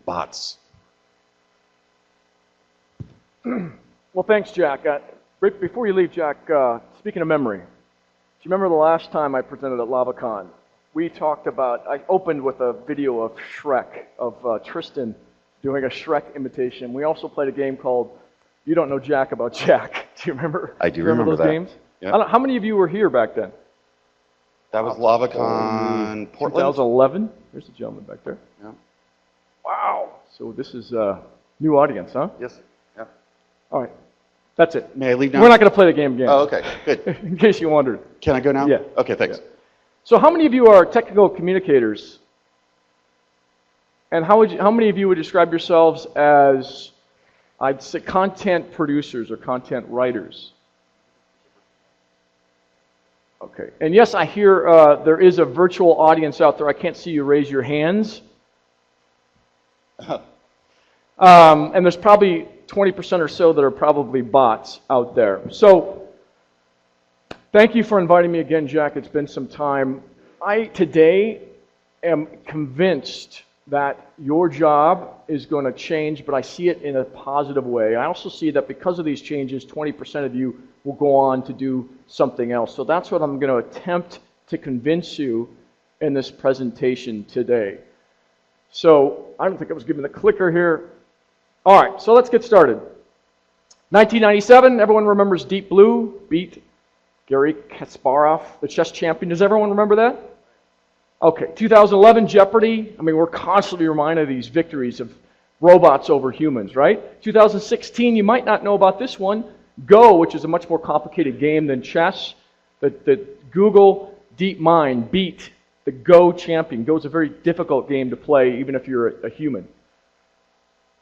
bots? Well, thanks, Jack. Right before you leave, Jack, speaking of memory, do you remember the last time I presented at LavaCon? We talked about, I opened with a video of Shrek, of Tristan doing a Shrek imitation. We also played a game called You Don't Know Jack About Jack. Do you remember? I do remember those that. games? Yep. How many of you were here back then? That was LavaCon Portland? 2011. There's a gentleman back there. Yeah. Wow. So this is a new audience, huh? Yes. Yeah. All right. That's it. May I leave now? We're not going to play the game again. Oh, okay. Good. In case you wondered. Can I go now? Yeah. Okay, thanks. Yeah. So how many of you are technical communicators? And how many of you would describe yourselves as, I'd say, content producers or content writers? Okay. And yes, I hear there is a virtual audience out there. I can't see you raise your hands. And there's probably 20% or so that are probably bots out there. So thank you for inviting me again, Jack. It's been some time. I today am convinced that your job is going to change, but I see it in a positive way. I also see that because of these changes, 20% of you will go on to do something else. So that's what I'm going to attempt to convince you in this presentation today. So I don't think I was given the clicker here. All right, so let's get started. 1997, everyone remembers Deep Blue, beat Garry Kasparov, the chess champion. Does everyone remember that? Okay, 2011, Jeopardy. I mean, we're constantly reminded of these victories of robots over humans, right? 2016, you might not know about this one, Go, which is a much more complicated game than chess. The Google DeepMind beat the Go champion. Go is a very difficult game to play, even if you're a human.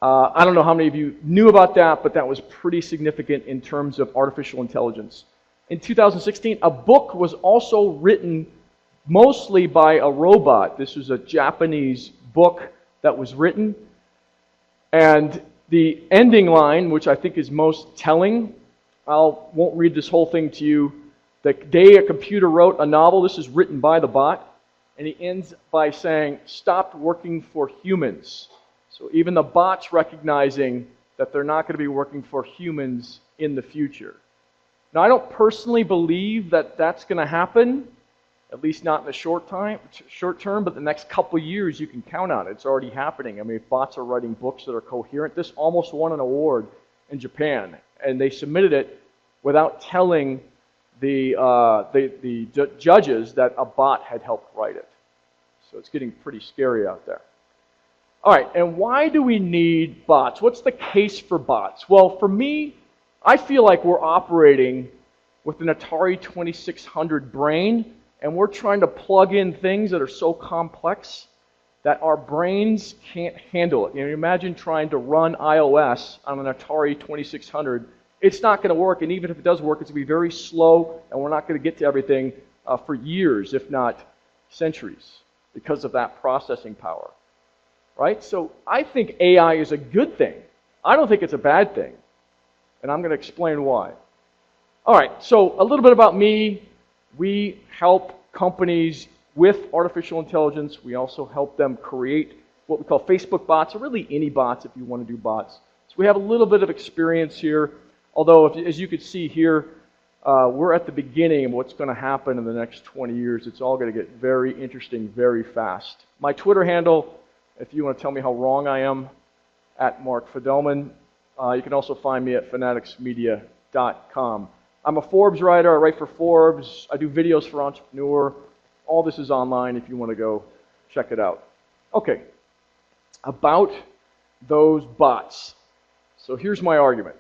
I don't know how many of you knew about that, but that was pretty significant in terms of artificial intelligence. In 2016, a book was also written mostly by a robot. This was a Japanese book that was written. And the ending line, which I think is most telling, I won't read this whole thing to you. The day a computer wrote a novel, this is written by the bot, and he ends by saying, "Stopped working for humans." So even the bot's recognizing that they're not going to be working for humans in the future. Now, I don't personally believe that that's going to happen, at least not in the short term, but the next couple of years you can count on it. It's already happening. I mean, if bots are writing books that are coherent, this almost won an award in Japan, and they submitted it without telling the judges that a bot had helped write it. So it's getting pretty scary out there. All right, and why do we need bots? What's the case for bots? Well, for me, I feel like we're operating with an Atari 2600 brain, and we're trying to plug in things that are so complex that our brains can't handle it. You know, imagine trying to run iOS on an Atari 2600. It's not going to work, and even if it does work, it's going to be very slow, and we're not going to get to everything for years, if not centuries, because of that processing power. Right? So I think AI is a good thing. I don't think it's a bad thing. And I'm going to explain why. All right, so a little bit about me. We help companies with artificial intelligence. We also help them create what we call Facebook bots, or really any bots if you want to do bots. So we have a little bit of experience here, although as you can see here, we're at the beginning of what's going to happen in the next 20 years. It's all going to get very interesting very fast. My Twitter handle, if you want to tell me how wrong I am, at Mark Fidelman. You can also find me at fanaticsmedia.com. I'm a Forbes writer. I write for Forbes. I do videos for Entrepreneur. All this is online if you want to go check it out. Okay, about those bots. So here's my argument.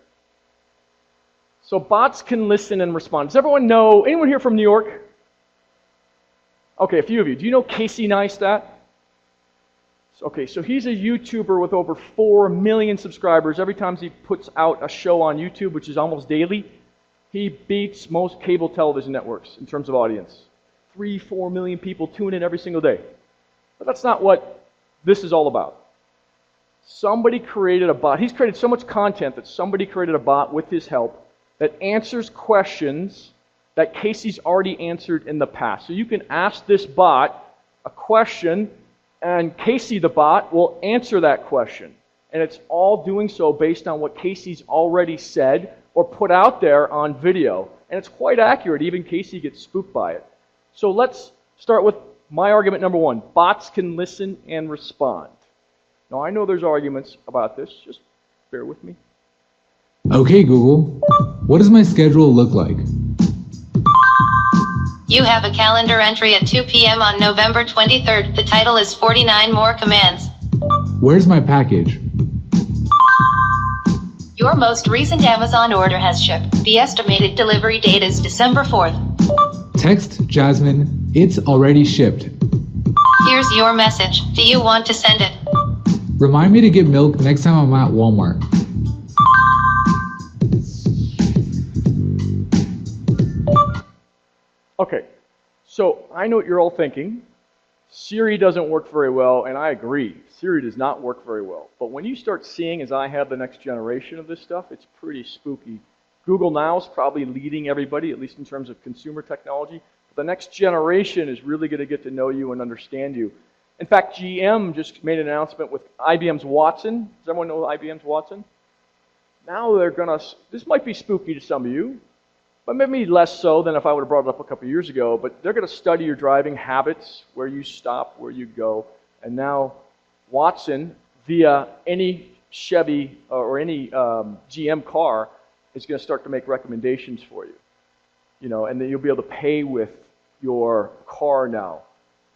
So bots can listen and respond. Does everyone know, anyone here from New York? Okay, a few of you. Do you know Casey Neistat? Okay, so he's a YouTuber with over 4 million subscribers. Every time he puts out a show on YouTube, which is almost daily, he beats most cable television networks in terms of audience. 3-4 million people tune in every single day. But that's not what this is all about. Somebody created a bot. He's created so much content that somebody created a bot with his help that answers questions that Casey's already answered in the past. So you can ask this bot a question, And Casey the bot will answer that question. And it's all doing so based on what Casey's already said or put out there on video. And it's quite accurate. Even Casey gets spooked by it. So let's start with my argument number one. Bots can listen and respond. Now, I know there's arguments about this. Just bear with me. Okay, Google. What does my schedule look like? You have a calendar entry at 2 p.m. on November 23rd. The title is 49 More Commands. Where's my package? Your most recent Amazon order has shipped. The estimated delivery date is December 4th. Text Jasmine, it's already shipped. Here's your message. Do you want to send it? Remind me to get milk next time I'm at Walmart. Okay, so I know what you're all thinking. Siri doesn't work very well, and I agree. Siri does not work very well. But when you start seeing, as I have, the next generation of this stuff, it's pretty spooky. Google Now is probably leading everybody, at least in terms of consumer technology. But the next generation is really going to get to know you and understand you. In fact, GM just made an announcement with IBMs Watson. Does everyone know IBMs Watson? Now they're going to, this might be spooky to some of you, but maybe less so than if I would have brought it up a couple years ago. But they're going to study your driving habits, where you stop, where you go. And now Watson, via any Chevy or any GM car, is going to start to make recommendations for you. You know, and then you'll be able to pay with your car now.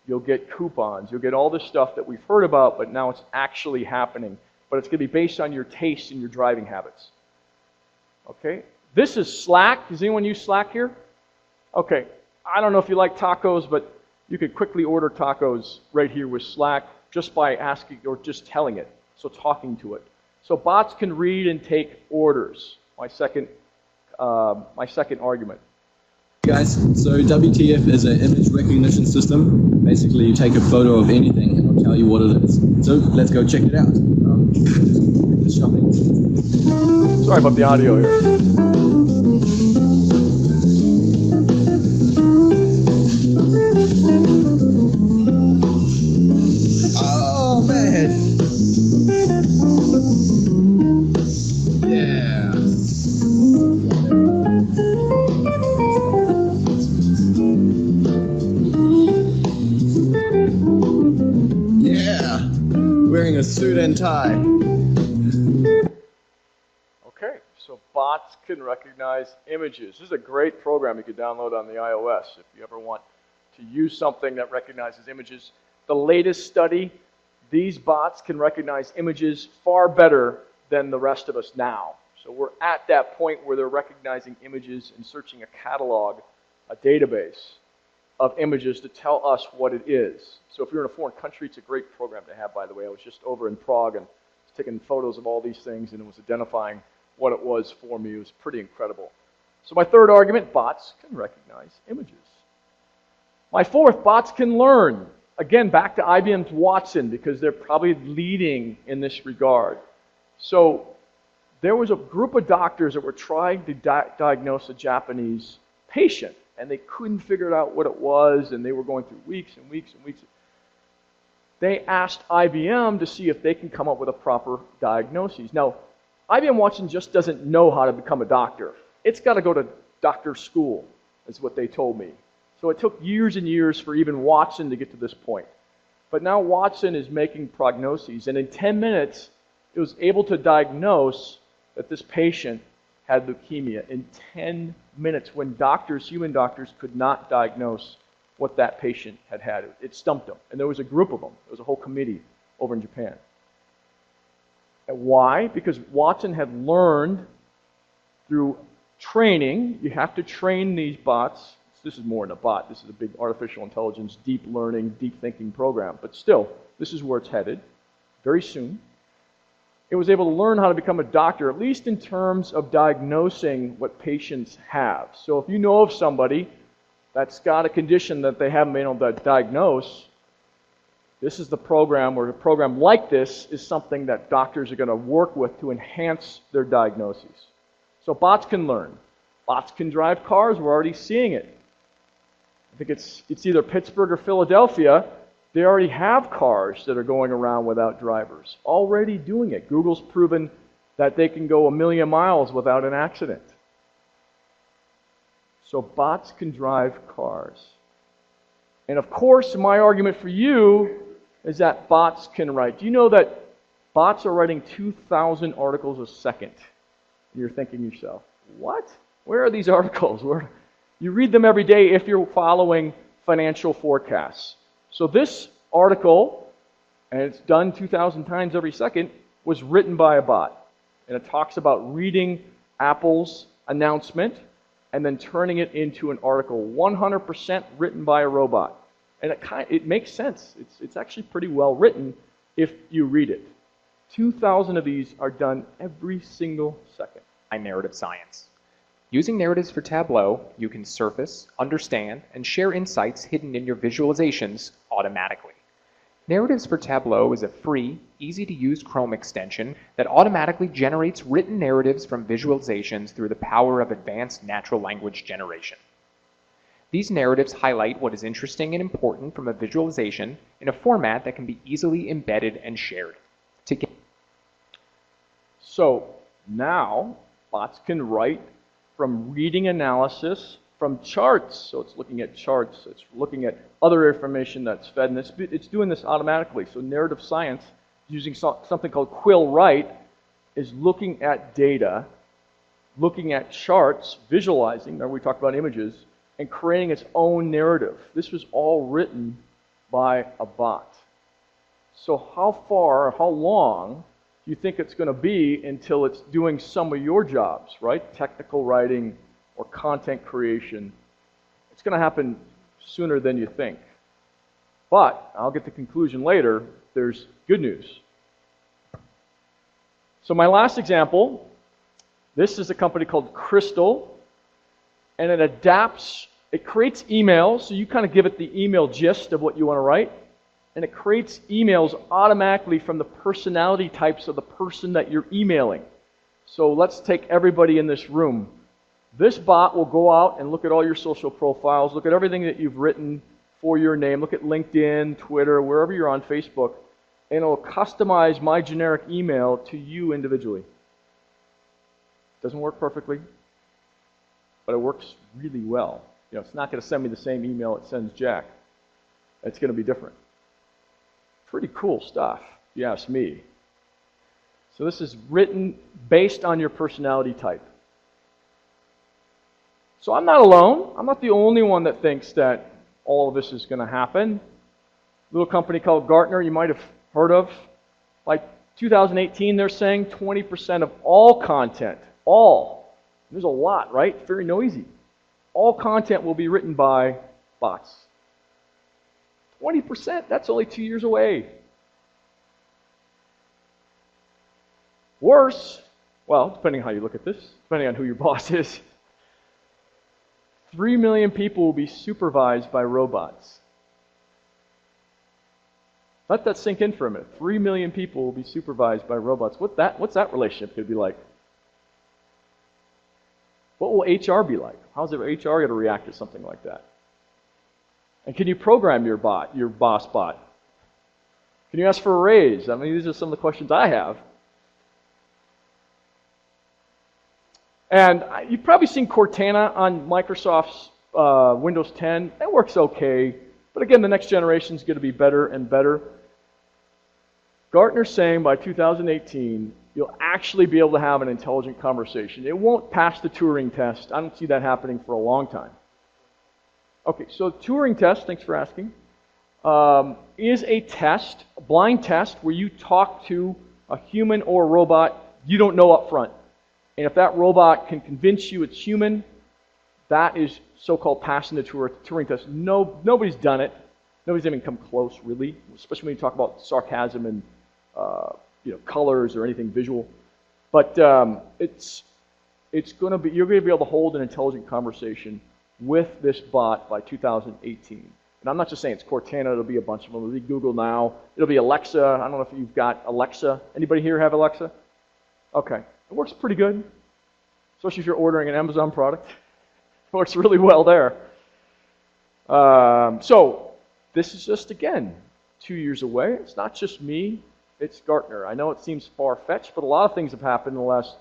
You'll get coupons. You'll get all this stuff that we've heard about, but now it's actually happening. But it's going to be based on your taste and your driving habits. Okay? This is Slack. Does anyone use Slack here? Okay. I don't know if you like tacos, but you could quickly order tacos right here with Slack just by asking or just telling it. So talking to it. So bots can read and take orders. My second argument. Guys, so WTF is an image recognition system. Basically, you take a photo of anything and it'll tell you what it is. So let's go check it out. Just shopping. Sorry about the audio here. Oh man! Yeah. Yeah. Wearing a suit and tie. Okay, so bots can recognize images. This is a great program you could download on the iOS if you ever want to use something that recognizes images. The latest study, these bots can recognize images far better than the rest of us now. So we're at that point where they're recognizing images and searching a catalog, a database of images to tell us what it is. So if you're in a foreign country, it's a great program to have, by the way. I was just over in Prague and taking photos of all these things, and it was identifying what it was for me. It was pretty incredible. So my third argument, bots can recognize images. My fourth, bots can learn. Again, back to IBM's Watson, because they're probably leading in this regard. So there was a group of doctors that were trying to diagnose a Japanese patient, and they couldn't figure out what it was, and they were going through weeks and weeks and weeks. They asked IBM to see if they can come up with a proper diagnosis. Now, IBM Watson just doesn't know how to become a doctor. It's got to go to doctor school, is what they told me. So it took years and years for even Watson to get to this point. But now Watson is making prognoses, and in 10 minutes, it was able to diagnose that this patient had leukemia in 10 minutes when doctors, human doctors, could not diagnose what that patient had had. It stumped them. And there was a group of them. There was a whole committee over in Japan. And why? Because Watson had learned through training. You have to train these bots. This is more than a bot. This is a big artificial intelligence, deep learning, deep thinking program. But still, this is where it's headed very soon. It was able to learn how to become a doctor, at least in terms of diagnosing what patients have. So if you know of somebody that's got a condition that they haven't been able to diagnose, this is the program, or a program like this is something that doctors are going to work with to enhance their diagnoses. So bots can learn. Bots can drive cars. We're already seeing it. I think it's either Pittsburgh or Philadelphia. They already have cars that are going around without drivers, already doing it. Google's proven that they can go 1,000,000 miles without an accident. So bots can drive cars. And of course, my argument for you is that bots can write. Do you know that bots are writing 2,000 articles a second? And you're thinking to yourself, what? Where are these articles? You read them every day if you're following financial forecasts. So this article, and it's done 2,000 times every second, was written by a bot. And it talks about reading Apple's announcement and then turning it into an article 100% written by a robot. And it makes sense. It's actually pretty well written if you read it. 2,000 of these are done every single second. Narrative science. Using narratives for Tableau, you can surface, understand, and share insights hidden in your visualizations automatically. Narratives for Tableau is a free, easy-to-use Chrome extension that automatically generates written narratives from visualizations through the power of advanced natural language generation. These narratives highlight what is interesting and important from a visualization in a format that can be easily embedded and shared. So now, bots can write from reading analysis from charts. So it's looking at charts, it's looking at other information that's fed, and it's doing this automatically. So narrative science, using something called Quill Write, is looking at data, looking at charts, visualizing, remember we talked about images, and creating its own narrative. This was all written by a bot. So how far, how long do you think it's going to be until it's doing some of your jobs, right? Technical writing or content creation. It's going to happen sooner than you think. But, I'll get the conclusion later, there's good news. So my last example, this is a company called Crystal, and it adapts, it creates emails, so you kind of give it the email gist of what you want to write, and it creates emails automatically from the personality types of the person that you're emailing. So let's take everybody in this room. This bot will go out and look at all your social profiles, look at everything that you've written for your name, look at LinkedIn, Twitter, wherever you're on, Facebook, and it'll customize my generic email to you individually. Doesn't work perfectly, but it works really well. You know, it's not going to send me the same email it sends Jack. It's going to be different. Pretty cool stuff, if you ask me. So this is written based on your personality type. So I'm not alone. I'm not the only one that thinks that all of this is going to happen. A little company called Gartner, you might have heard of. By 2018, they're saying 20% of all content, there's a lot, right? It's very noisy. All content will be written by bots. 20%, that's only 2 years away. Worse, well, depending on how you look at this, depending on who your boss is, 3 million people will be supervised by robots. Let that sink in for a minute. 3 million people will be supervised by robots. What's that relationship going to be like? What will HR be like? How's HR going to react to something like that? And can you program your bot, your boss bot? Can you ask for a raise? I mean, these are some of the questions I have. And you've probably seen Cortana on Microsoft's Windows 10. That works okay. But again, the next generation is going to be better and better. Gartner's saying by 2018, you'll actually be able to have an intelligent conversation. It won't pass the Turing test. I don't see that happening for a long time. Okay, so Turing test, thanks for asking, is a test, a blind test, where you talk to a human or a robot you don't know up front. And if that robot can convince you it's human, that is so-called passing the Turing test. Nobody's done it. Nobody's even come close, really, especially when you talk about sarcasm and colors or anything visual. But it's going to be, you're going to be able to hold an intelligent conversation with this bot by 2018. And I'm not just saying it's Cortana, it'll be a bunch of them. It'll be Google Now. It'll be Alexa. I don't know if you've got Alexa. Anybody here have Alexa? Okay. It works pretty good, especially if you're ordering an Amazon product. It works really well there. So this is just, again, 2 years away. It's not just me, it's Gartner. I know it seems far-fetched, but a lot of things have happened in the last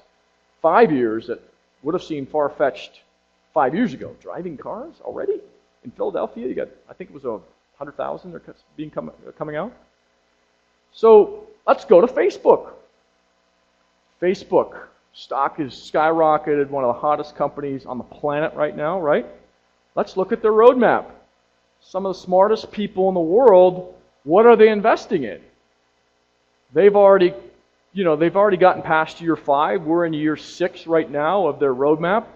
5 years that would have seemed far-fetched 5 years ago. Driving cars already? In Philadelphia, you got, I think it was 100,000 are coming out. So let's go to Facebook. Facebook stock is skyrocketed, one of the hottest companies on the planet right now, right? Let's look at their roadmap. Some of the smartest people in the world, what are they investing in? They've already gotten past year 5. We're in year 6 right now of their roadmap.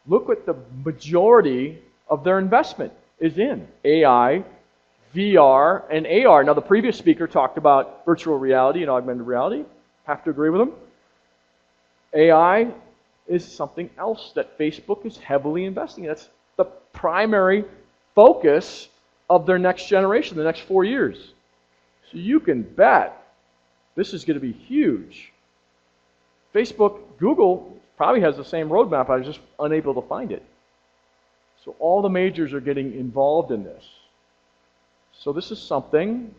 Look what the majority of their investment is in. AI, VR, and AR. Now, the previous speaker talked about virtual reality and augmented reality. Have to agree with him. AI is something else that Facebook is heavily investing in. That's the primary focus of their next generation, the next 4 years. So you can bet this is going to be huge. Facebook, Google probably has the same roadmap. I was just unable to find it. So all the majors are getting involved in this. So this is something,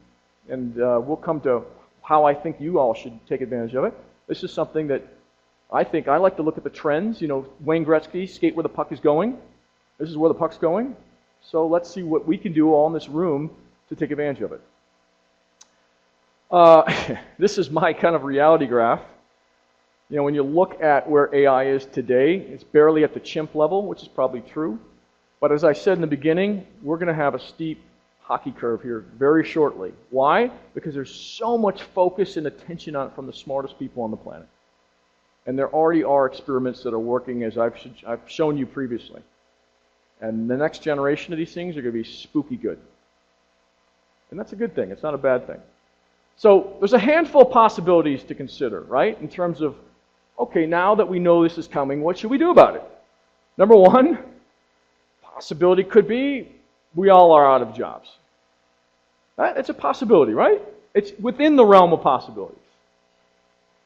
and we'll come to how I think you all should take advantage of it. This is something that I like to look at the trends. You know, Wayne Gretzky, skate where the puck is going. This is where the puck's going. So let's see what we can do all in this room to take advantage of it. This is my kind of reality graph. You know, when you look at where AI is today, it's barely at the chimp level, which is probably true. But as I said in the beginning, we're going to have a steep hockey curve here very shortly. Why? Because there's so much focus and attention on it from the smartest people on the planet. And there already are experiments that are working, as I've shown you previously. And the next generation of these things are going to be spooky good. And that's a good thing. It's not a bad thing. So there's a handful of possibilities to consider, right? In terms of, okay, now that we know this is coming, what should we do about it? Number one, possibility could be we all are out of jobs. It's a possibility, right? It's within the realm of possibilities.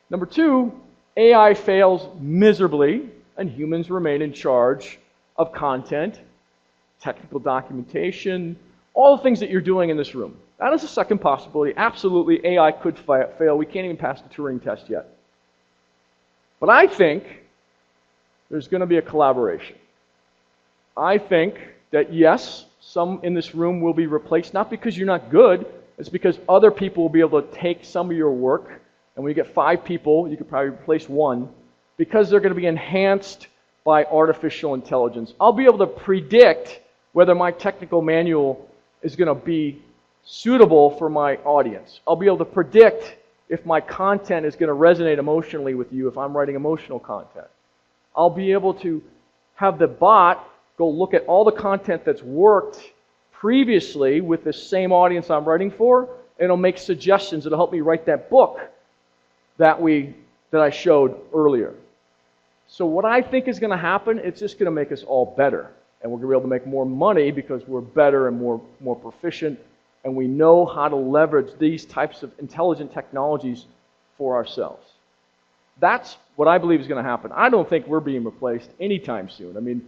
Number two, AI fails miserably and humans remain in charge of content, technical documentation, all the things that you're doing in this room. That is a second possibility. Absolutely, AI could fail. We can't even pass the Turing test yet. But I think there's going to be a collaboration. I think that, yes, some in this room will be replaced, not because you're not good, it's because other people will be able to take some of your work, and when you get 5 people, you could probably replace 1, because they're going to be enhanced by artificial intelligence. I'll be able to predict whether my technical manual is going to be suitable for my audience. I'll be able to predict if my content is going to resonate emotionally with you if I'm writing emotional content. I'll be able to have the bot go look at all the content that's worked previously with the same audience I'm writing for, and it'll make suggestions that'll help me write that book that I showed earlier. So what I think is going to happen, it's just going to make us all better. And we're going to be able to make more money because we're better and more proficient, and we know how to leverage these types of intelligent technologies for ourselves. That's what I believe is going to happen. I don't think we're being replaced anytime soon. I mean,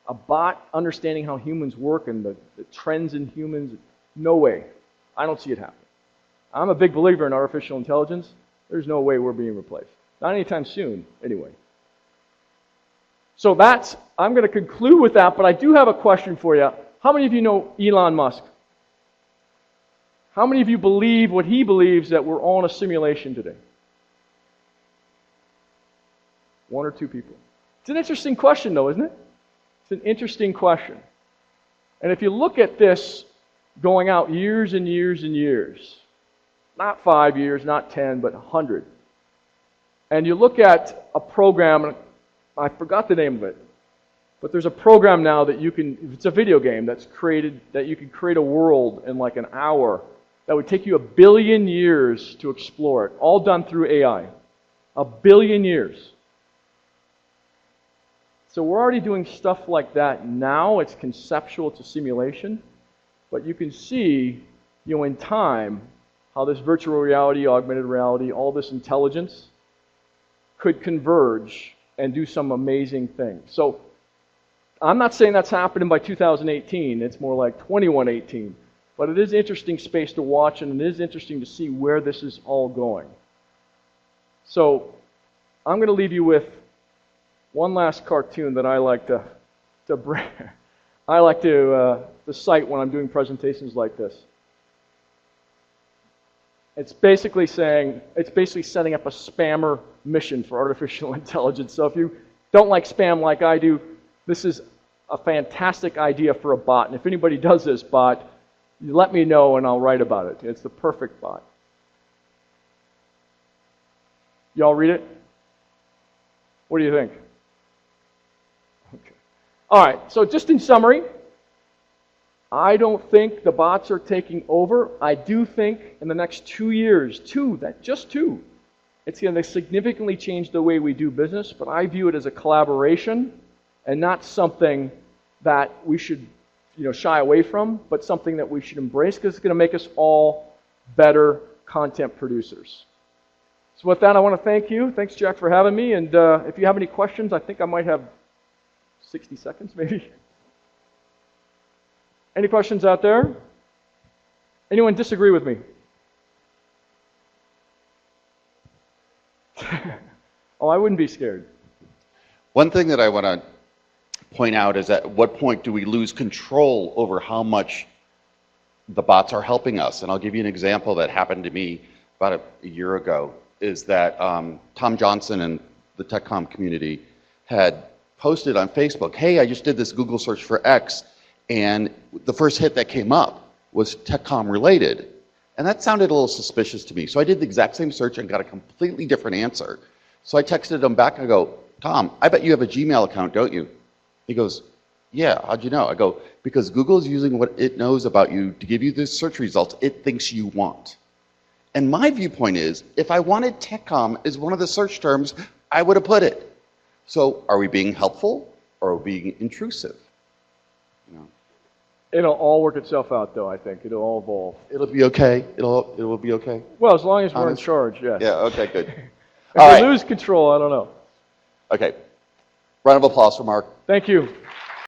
a bot understanding how humans work and the trends in humans, no way. I don't see it happening. I'm a big believer in artificial intelligence. There's no way we're being replaced. Not anytime soon, anyway. So I'm going to conclude with that, but I do have a question for you. How many of you know Elon Musk? How many of you believe what he believes, that we're all in a simulation today? 1 or 2 people. It's an interesting question, though, isn't it? It's an interesting question. And if you look at this going out years and years and years, not 5 years, not 10, but 100, and you look at a program, I forgot the name of it, but there's a program now that it's a video game that's created, that you can create a world in like an hour that would take you 1 billion years to explore it, all done through AI. 1 billion years. So we're already doing stuff like that now. It's conceptual, it's a simulation. But you can see, in time, how this virtual reality, augmented reality, all this intelligence could converge and do some amazing things. So I'm not saying that's happening by 2018. It's more like 2118. But it is interesting space to watch, and it is interesting to see where this is all going. So I'm going to leave you with one last cartoon that I like to bring. I like to cite when I'm doing presentations like this. It's basically setting up a spammer mission for artificial intelligence. So if you don't like spam like I do, this is a fantastic idea for a bot. And if anybody does this bot, you let me know and I'll write about it. It's the perfect bot. Y'all read it? What do you think? Okay. All right, so just in summary, I don't think the bots are taking over. I do think in the next 2 years, just two, it's going to significantly change the way we do business, but I view it as a collaboration and not something that we should shy away from, but something that we should embrace because it's going to make us all better content producers. So with that, I want to thank you. Thanks, Jack, for having me. And if you have any questions, I think I might have 60 seconds, maybe. Any questions out there? Anyone disagree with me? Oh, I wouldn't be scared. One thing that I want to point out is at what point do we lose control over how much the bots are helping us? And I'll give you an example that happened to me about a year ago, is that Tom Johnson and the TechCom community had posted on Facebook, hey, I just did this Google search for X, and the first hit that came up was TechCom related. And that sounded a little suspicious to me. So I did the exact same search and got a completely different answer. So I texted him back and I go, Tom, I bet you have a Gmail account, don't you? He goes, yeah, how'd you know? I go, because Google is using what it knows about you to give you the search results it thinks you want. And my viewpoint is, if I wanted TechCom as one of the search terms, I would have put it. So are we being helpful or are we being intrusive? It'll all work itself out, though, I think. It'll all evolve. It'll be okay. It will be okay. Well, as long as we're in charge, yes. Yeah, okay, good. If we lose control, I don't know. Okay. Round of applause for Mark. Thank you.